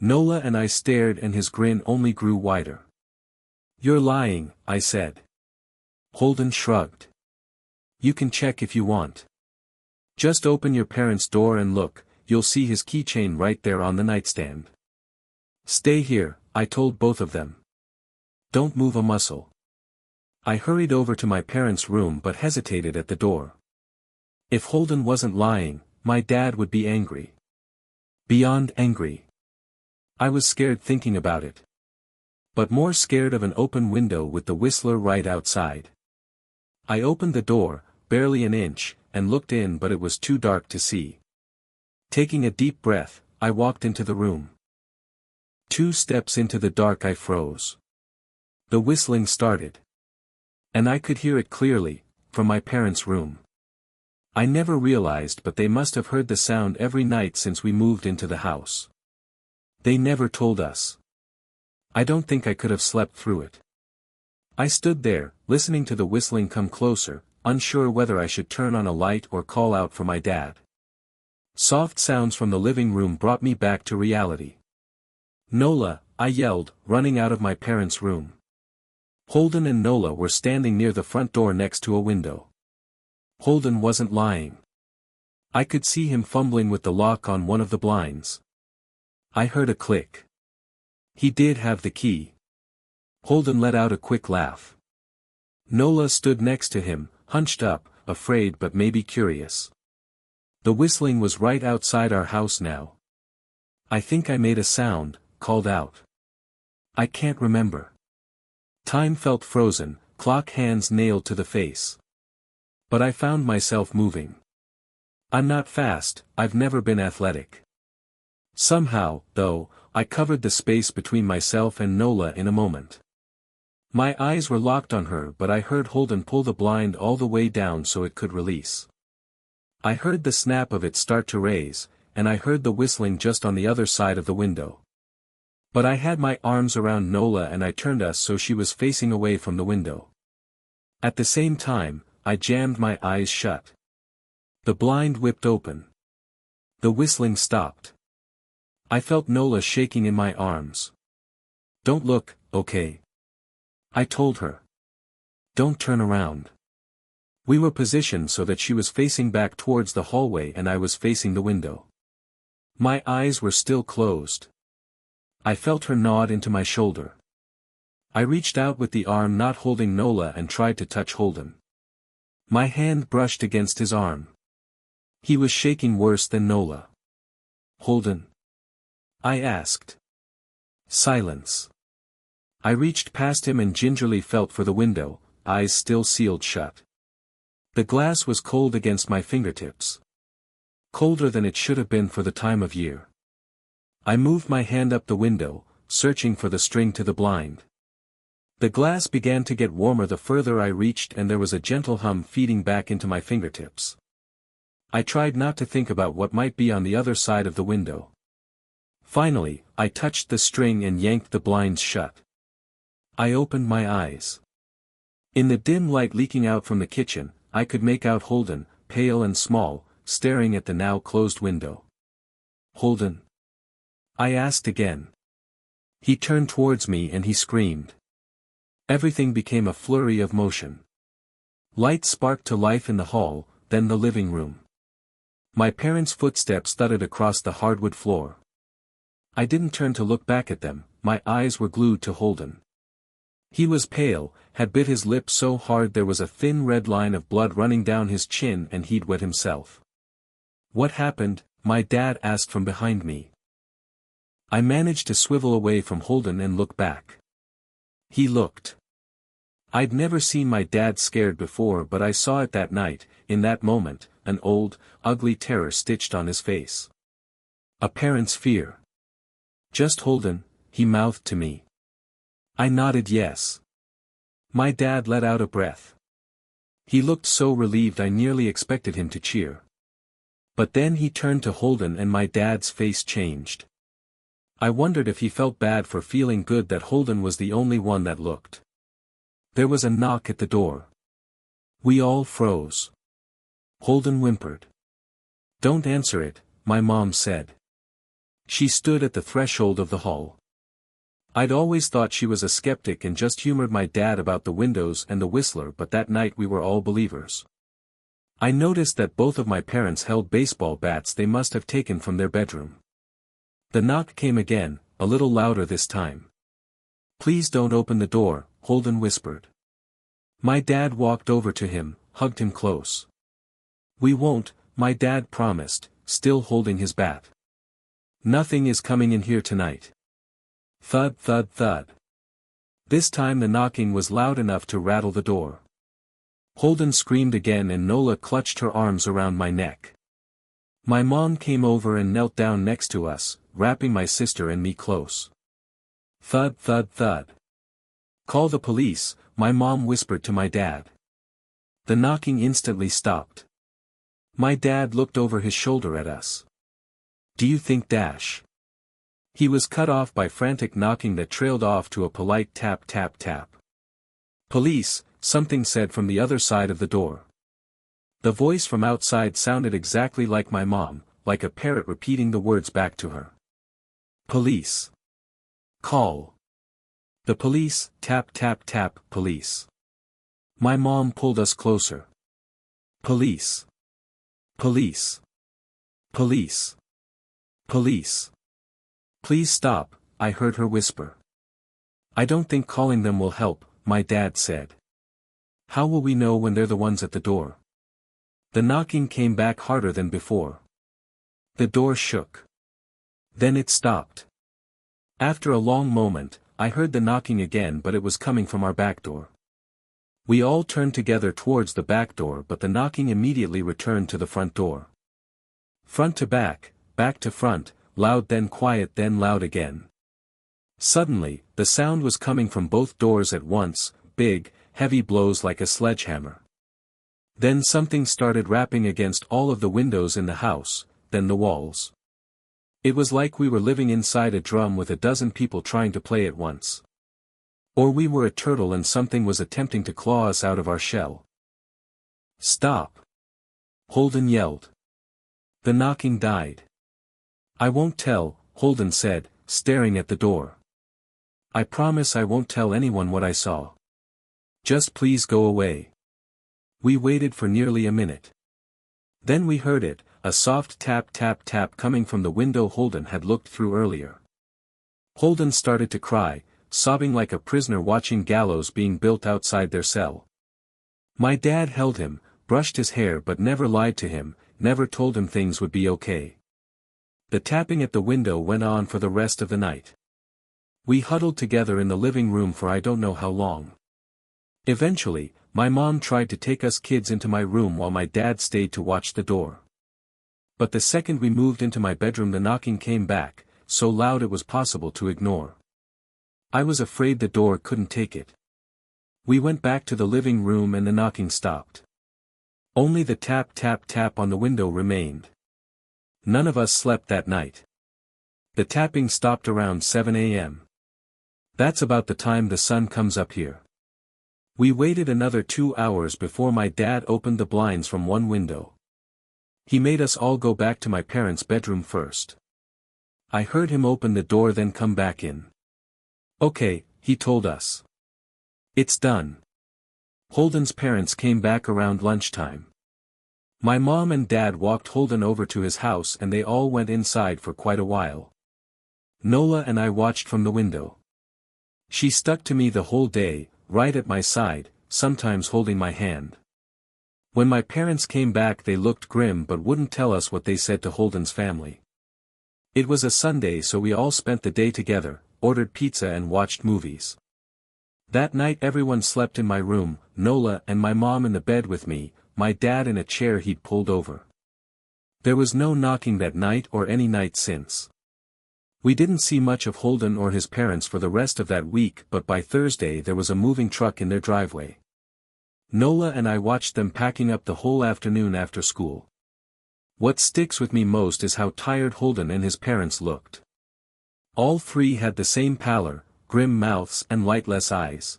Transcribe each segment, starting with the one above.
Nola and I stared and his grin only grew wider. "You're lying," I said. Holden shrugged. "You can check if you want. Just open your parents' door and look, you'll see his keychain right there on the nightstand." "Stay here," I told both of them. "Don't move a muscle." I hurried over to my parents' room but hesitated at the door. If Holden wasn't lying, my dad would be angry. Beyond angry. I was scared thinking about it. But more scared of an open window with the Whistler right outside. I opened the door, barely an inch, and looked in, but it was too dark to see. Taking a deep breath, I walked into the room. 2 steps into the dark I froze. The whistling started. And I could hear it clearly, from my parents' room. I never realized, but they must have heard the sound every night since we moved into the house. They never told us. I don't think I could have slept through it. I stood there, listening to the whistling come closer, unsure whether I should turn on a light or call out for my dad. Soft sounds from the living room brought me back to reality. "Nola," I yelled, running out of my parents' room. Holden and Nola were standing near the front door next to a window. Holden wasn't lying. I could see him fumbling with the lock on one of the blinds. I heard a click. He did have the key. Holden let out a quick laugh. Nola stood next to him, hunched up, afraid but maybe curious. The whistling was right outside our house now. "I think I made a sound," called out. "I can't remember." Time felt frozen, clock hands nailed to the face. But I found myself moving. I'm not fast, I've never been athletic. Somehow, though, I covered the space between myself and Nola in a moment. My eyes were locked on her, but I heard Holden pull the blind all the way down so it could release. I heard the snap of it start to raise, and I heard the whistling just on the other side of the window. But I had my arms around Nola and I turned us so she was facing away from the window. At the same time, I jammed my eyes shut. The blind whipped open. The whistling stopped. I felt Nola shaking in my arms. "Don't look, okay?" I told her. "Don't turn around." We were positioned so that she was facing back towards the hallway and I was facing the window. My eyes were still closed. I felt her nod into my shoulder. I reached out with the arm not holding Nola and tried to touch Holden. My hand brushed against his arm. He was shaking worse than Nola. "Holden?" I asked. Silence. I reached past him and gingerly felt for the window, eyes still sealed shut. The glass was cold against my fingertips. Colder than it should have been for the time of year. I moved my hand up the window, searching for the string to the blind. The glass began to get warmer the further I reached and there was a gentle hum feeding back into my fingertips. I tried not to think about what might be on the other side of the window. Finally, I touched the string and yanked the blinds shut. I opened my eyes. In the dim light leaking out from the kitchen, I could make out Holden, pale and small, staring at the now closed window. "Holden?" I asked again. He turned towards me and he screamed. Everything became a flurry of motion. Light sparked to life in the hall, then the living room. My parents' footsteps thudded across the hardwood floor. I didn't turn to look back at them, my eyes were glued to Holden. He was pale, had bit his lip so hard there was a thin red line of blood running down his chin and he'd wet himself. "What happened?" my dad asked from behind me. I managed to swivel away from Holden and look back. He looked. I'd never seen my dad scared before, but I saw it that night, in that moment, an old, ugly terror stitched on his face. A parent's fear. "Just Holden," he mouthed to me. I nodded yes. My dad let out a breath. He looked so relieved I nearly expected him to cheer. But then he turned to Holden and my dad's face changed. I wondered if he felt bad for feeling good that Holden was the only one that looked. There was a knock at the door. We all froze. Holden whimpered. "Don't answer it," my mom said. She stood at the threshold of the hall. I'd always thought she was a skeptic and just humored my dad about the windows and the whistler, but that night we were all believers. I noticed that both of my parents held baseball bats they must have taken from their bedroom. The knock came again, a little louder this time. "Please don't open the door," Holden whispered. My dad walked over to him, hugged him close. "We won't," my dad promised, still holding his bat. "Nothing is coming in here tonight." Thud, thud, thud. This time the knocking was loud enough to rattle the door. Holden screamed again and Nola clutched her arms around my neck. My mom came over and knelt down next to us, wrapping my sister and me close. Thud, thud, thud. "Call the police," my mom whispered to my dad. The knocking instantly stopped. My dad looked over his shoulder at us. "Do you think Dash?" He was cut off by frantic knocking that trailed off to a polite tap tap tap. "Police," something said from the other side of the door. The voice from outside sounded exactly like my mom, like a parrot repeating the words back to her. "Police. Call. The police, tap tap tap, police." My mom pulled us closer. "Police. Police. Police. Police. Please stop," I heard her whisper. "I don't think calling them will help," my dad said. "How will we know when they're the ones at the door?" The knocking came back harder than before. The door shook. Then it stopped. After a long moment, I heard the knocking again, but it was coming from our back door. We all turned together towards the back door, but the knocking immediately returned to the front door. Front to back to front, loud then quiet then loud again. Suddenly, the sound was coming from both doors at once, big, heavy blows like a sledgehammer. Then something started rapping against all of the windows in the house, then the walls. It was like we were living inside a drum with a dozen people trying to play at once. Or we were a turtle and something was attempting to claw us out of our shell. "Stop!" Holden yelled. The knocking died. "I won't tell," Holden said, staring at the door. "I promise I won't tell anyone what I saw. Just please go away." We waited for nearly a minute. Then we heard it, a soft tap tap tap coming from the window Holden had looked through earlier. Holden started to cry, sobbing like a prisoner watching gallows being built outside their cell. My dad held him, brushed his hair but never lied to him, never told him things would be okay. The tapping at the window went on for the rest of the night. We huddled together in the living room for I don't know how long. Eventually, my mom tried to take us kids into my room while my dad stayed to watch the door. But the second we moved into my bedroom the knocking came back, so loud it was possible to ignore. I was afraid the door couldn't take it. We went back to the living room and the knocking stopped. Only the tap tap tap on the window remained. None of us slept that night. The tapping stopped around 7 a.m. That's about the time the sun comes up here. We waited another 2 hours before my dad opened the blinds from one window. He made us all go back to my parents' bedroom first. I heard him open the door then come back in. "Okay," he told us. "It's done." Holden's parents came back around lunchtime. My mom and dad walked Holden over to his house and they all went inside for quite a while. Nola and I watched from the window. She stuck to me the whole day, right at my side, sometimes holding my hand. When my parents came back they looked grim but wouldn't tell us what they said to Holden's family. It was a Sunday so we all spent the day together, ordered pizza and watched movies. That night everyone slept in my room, Nola and my mom in the bed with me, my dad in a chair he'd pulled over. There was no knocking that night or any night since. We didn't see much of Holden or his parents for the rest of that week, but by Thursday there was a moving truck in their driveway. Nola and I watched them packing up the whole afternoon after school. What sticks with me most is how tired Holden and his parents looked. All three had the same pallor, grim mouths and lightless eyes.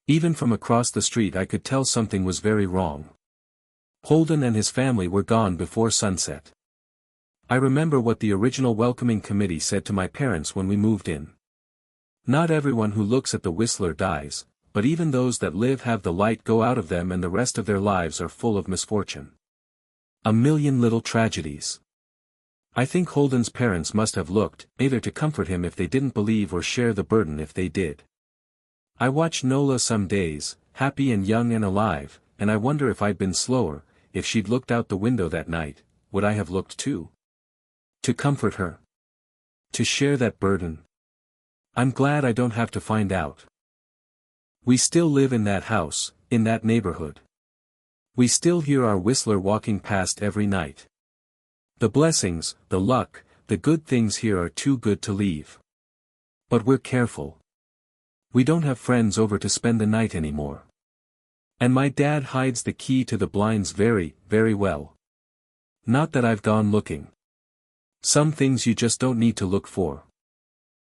Even from across the street I could tell something was very wrong. Holden and his family were gone before sunset. I remember what the original welcoming committee said to my parents when we moved in. Not everyone who looks at the Whistler dies, but even those that live have the light go out of them and the rest of their lives are full of misfortune. A million little tragedies. I think Holden's parents must have looked, either to comfort him if they didn't believe or share the burden if they did. I watch Nola some days, happy and young and alive, and I wonder if I'd been slower, if she'd looked out the window that night, would I have looked too? To comfort her. To share that burden. I'm glad I don't have to find out. We still live in that house, in that neighborhood. We still hear our Whistler walking past every night. The blessings, the luck, the good things here are too good to leave. But we're careful. We don't have friends over to spend the night anymore. And my dad hides the key to the blinds very, very well. Not that I've gone looking. Some things you just don't need to look for.